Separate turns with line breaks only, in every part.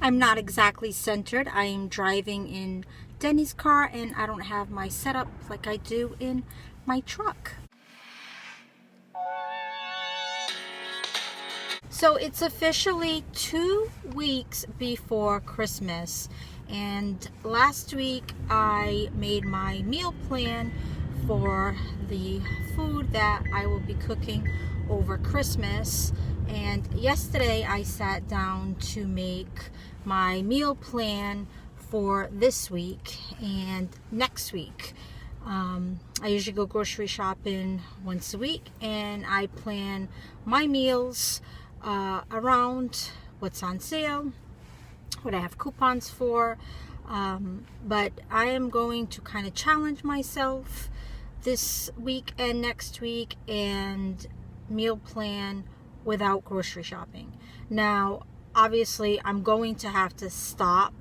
I'm not exactly centered. I am driving in Denny's car and I don't have my setup like I do in my truck. So it's officially 2 weeks before Christmas, and last week I made my meal plan for the food that I will be cooking over Christmas, and yesterday I sat down to make my meal plan for this week and next week. I usually go grocery shopping once a week, and I plan my meals around what's on sale, what I have coupons for, but I am going to kind of challenge myself this week and next week and meal plan without grocery shopping. Now, obviously, I'm going to have to stop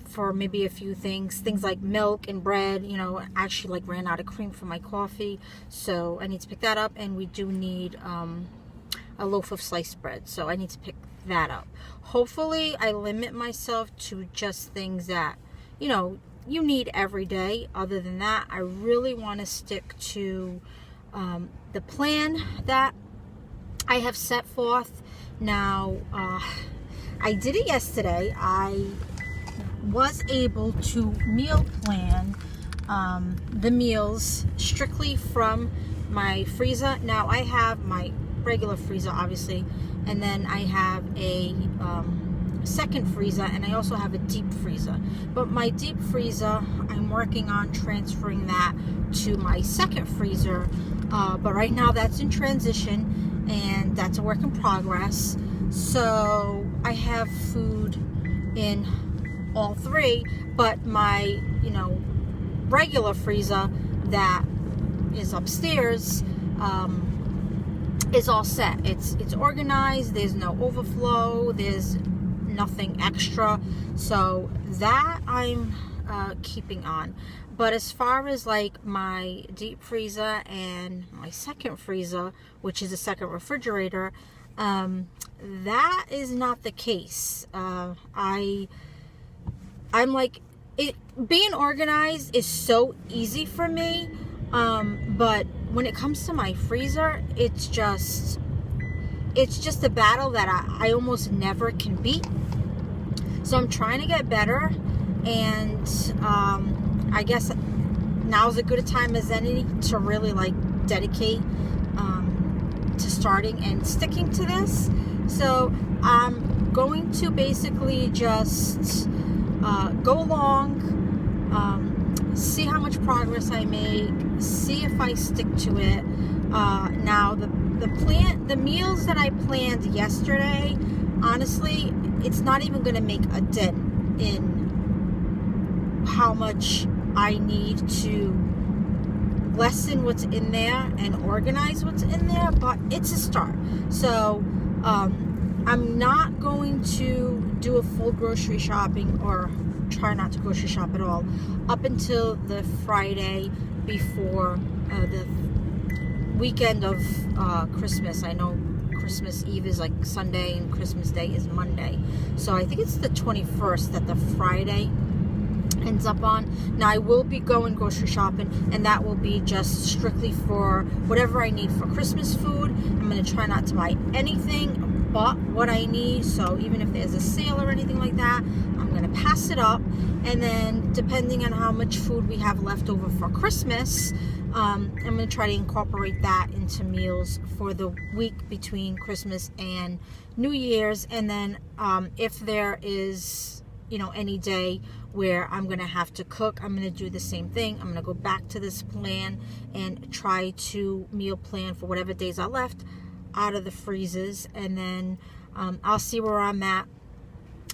for maybe a few things like milk and bread. You know, I actually ran out of cream for my coffee, so I need to pick that up, and we do need a loaf of sliced bread, so I need to pick that up. Hopefully I limit myself to just things that you need every day. Other than that, I really want to stick to the plan that I have set forth. Now I did it yesterday. I was able to meal plan the meals strictly from my freezer. Now I have my regular freezer, obviously, and then I have a second freezer, and I also have a deep freezer. But my deep freezer, I'm working on transferring that to my second freezer, but right now that's in transition and that's a work in progress. So I have food in all three, but my regular freezer that is upstairs is all set. It's organized. There's no overflow. There's nothing extra. So that I'm keeping on. But as far as my deep freezer and my second freezer, which is a second refrigerator, that is not the case. I'm being organized is so easy for me. But when it comes to my freezer, it's just a battle that I almost never can beat. So I'm trying to get better, and I guess now's as good a time as any to really dedicate to starting and sticking to this. So I'm going to basically just go along, see how much progress I make, see if I stick to it. Now the meals that I planned yesterday, honestly, it's not even going to make a dent in how much I need to lessen what's in there and organize what's in there, but it's a start. So I'm not going to do a full grocery shopping, or try not to grocery shop at all, up until the Friday before the weekend of Christmas. I know Christmas Eve is Sunday and Christmas Day is Monday, so I think it's the 21st that the Friday ends up on. Now I will be going grocery shopping, and that will be just strictly for whatever I need for Christmas food. I'm going to try not to buy anything but what I need. So even if there's a sale or anything like that, I'm going to pass it up. And then depending on how much food we have left over for Christmas, I'm going to try to incorporate that into meals for the week between Christmas and New Year's. And then if there is any day where I'm going to have to cook, I'm going to do the same thing. I'm going to go back to this plan and try to meal plan for whatever days are left out of the freezers, and then I'll see where I'm at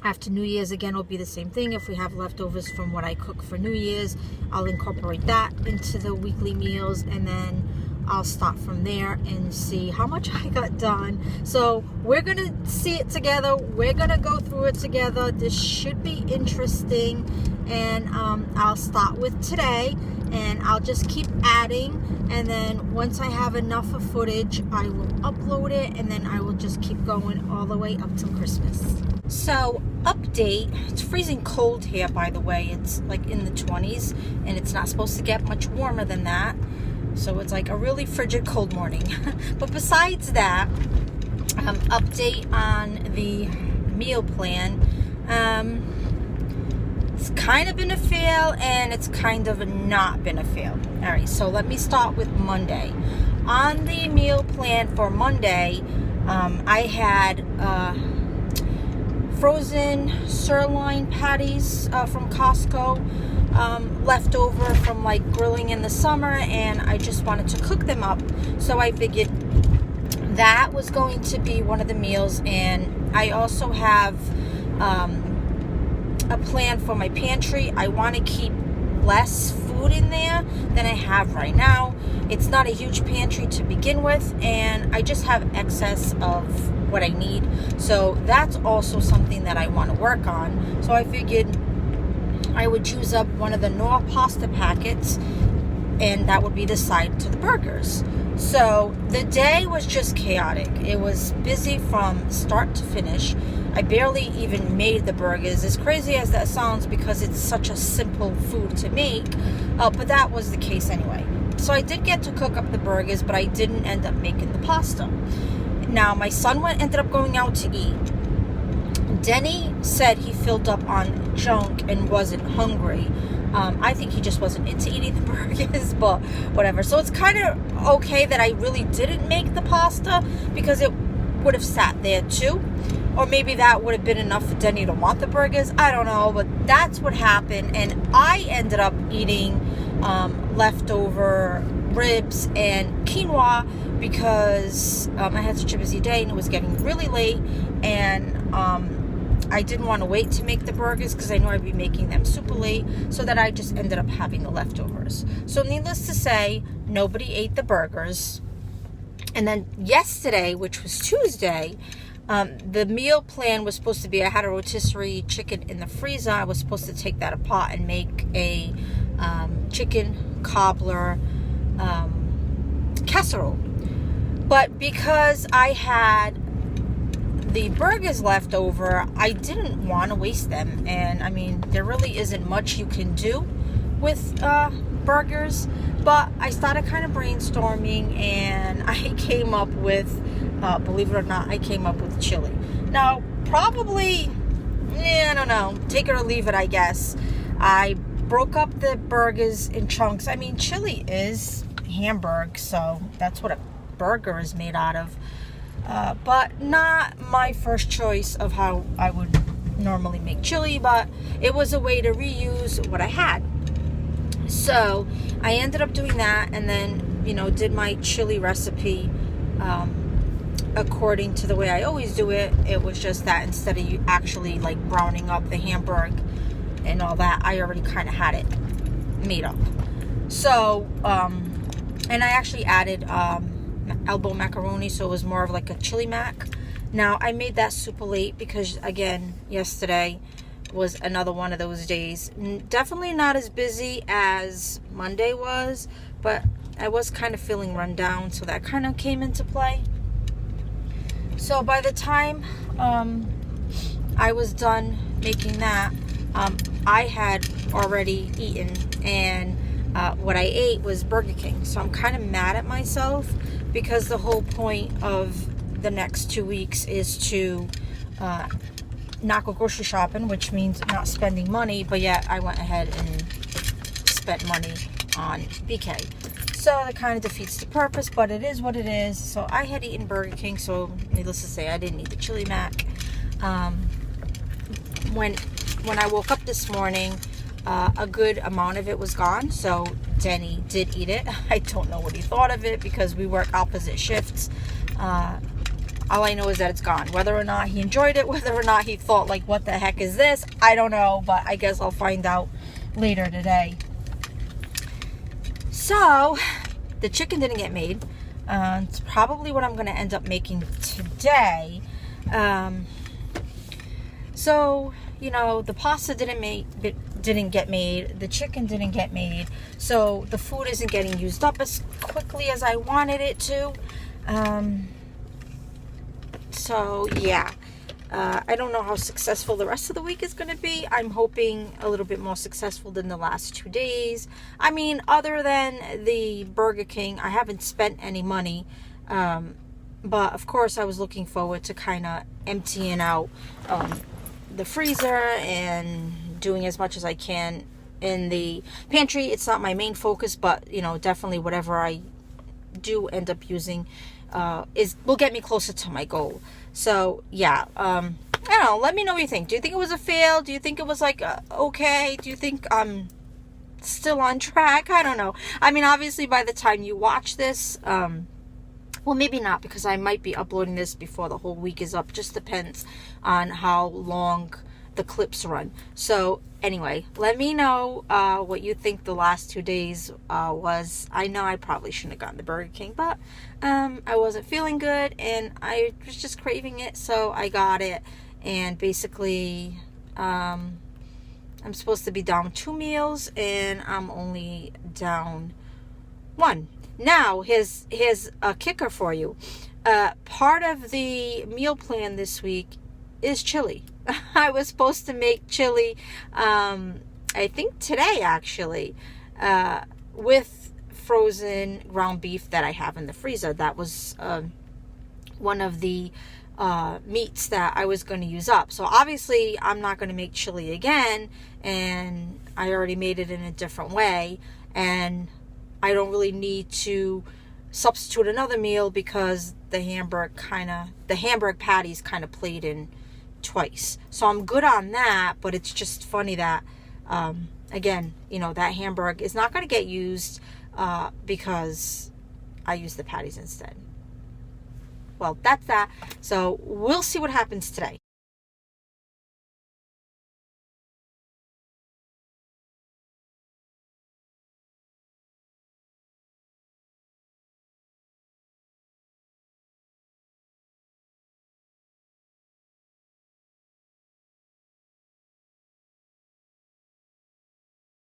after New Year's. Again, it'll be the same thing. If we have leftovers from what I cook for New Year's, I'll incorporate that into the weekly meals, and then I'll start from there and see how much I got done. So we're gonna see it together. We're gonna go through it together. This should be interesting, and I'll start with today, and I'll just keep adding, and then once I have enough of footage, I will upload it, and then I will just keep going all the way up till Christmas. So, update, it's freezing cold here, by the way. It's like in the 20s, and it's not supposed to get much warmer than that. So it's like a really frigid cold morning. But besides that, update on the meal plan. It's kind of been a fail, and it's kind of not been a fail. All right, so let me start with Monday. On the meal plan for Monday, I had frozen sirloin patties from Costco, left over from like grilling in the summer, and I just wanted to cook them up. So I figured that was going to be one of the meals, and I also have a plan for my pantry. I want to keep less food in there than I have right now. It's not a huge pantry to begin with, and I just have excess of what I need. So that's also something that I want to work on. So I figured I would use up one of the Knorr pasta packets, and that would be the side to the burgers. So the day was just chaotic. It was busy from start to finish. I barely even made the burgers, as crazy as that sounds, because it's such a simple food to make, but that was the case anyway. So I did get to cook up the burgers, but I didn't end up making the pasta. Now, my son ended up going out to eat. Denny said he filled up on junk and wasn't hungry. I think he just wasn't into eating the burgers, but whatever. So it's kind of okay that I really didn't make the pasta, because it would have sat there too. Or maybe that would have been enough for Denny to want the burgers. I don't know, but that's what happened. And I ended up eating leftover ribs and quinoa, because I had such a busy day and it was getting really late, and I didn't want to wait to make the burgers because I know I'd be making them super late, so that I just ended up having the leftovers. So needless to say, nobody ate the burgers. And then yesterday, which was Tuesday, the meal plan was supposed to be, I had a rotisserie chicken in the freezer. I was supposed to take that apart and make a chicken cobbler casserole. But because I had the burgers left over, I didn't want to waste them. And I mean, there really isn't much you can do with burgers. But I started kind of brainstorming, and I came up with, believe it or not, I came up with chili. Now, probably, I don't know, take it or leave it, I guess. I broke up the burgers in chunks. I mean, chili is hamburg, so that's what a burger is made out of. But not my first choice of how I would normally make chili, but it was a way to reuse what I had. So I ended up doing that, and then, did my chili recipe according to the way I always do it. It was just that instead of you actually like browning up the hamburg and all that, I already kind of had it made up. So, and I actually added elbow macaroni, so it was more of like a chili mac. Now, I made that super late because, again, yesterday was another one of those days. Definitely not as busy as Monday was, but I was kind of feeling run down, so that kind of came into play. So by the time I was done making that, I had already eaten, and what I ate was Burger King. So I'm kind of mad at myself, because the whole point of the next 2 weeks is to not go grocery shopping, which means not spending money, but yet I went ahead and spent money on BK. So that kind of defeats the purpose, but it is what it is. So I had eaten Burger King, so needless to say, I didn't eat the chili mac. When I woke up this morning, a good amount of it was gone, so Denny did eat it. I don't know what he thought of it, because we work opposite shifts. All I know is that it's gone. Whether or not he enjoyed it, whether or not he thought like, what the heck is this, I don't know, but I guess I'll find out later today. So the chicken didn't get made. It's probably what I'm going to end up making today. So, the pasta didn't get made. The chicken didn't get made. So the food isn't getting used up as quickly as I wanted it to. So yeah, I don't know how successful the rest of the week is going to be. I'm hoping a little bit more successful than the last 2 days. I mean, other than the Burger King, I haven't spent any money. But of course, I was looking forward to kind of emptying out the freezer and doing as much as I can in the pantry. It's not my main focus, but you know, definitely whatever I do end up using will get me closer to my goal. So yeah, I don't know, let me know what you think. Do you think it was a fail? Do you think it was like okay? Do you think I'm still on track? I don't know. I mean, obviously by the time you watch this, well, maybe not, because I might be uploading this before the whole week is up. Just depends on how long the clips run. So anyway, let me know what you think the last 2 days was. I know I probably shouldn't have gotten the Burger King, but I wasn't feeling good and I was just craving it, so I got it. And basically I'm supposed to be down 2 meals and I'm only down 1. Now, here's a kicker for you. Part of the meal plan this week is chili. I was supposed to make chili, I think today actually, with frozen ground beef that I have in the freezer. That was one of the meats that I was going to use up. So obviously I'm not going to make chili again, and I already made it in a different way, and I don't really need to substitute another meal because the Hamburg patties kind of played in twice. So I'm good on that, but it's just funny that again, you know, that Hamburg is not going to get used because I use the patties instead. Well, that's that. So we'll see what happens today.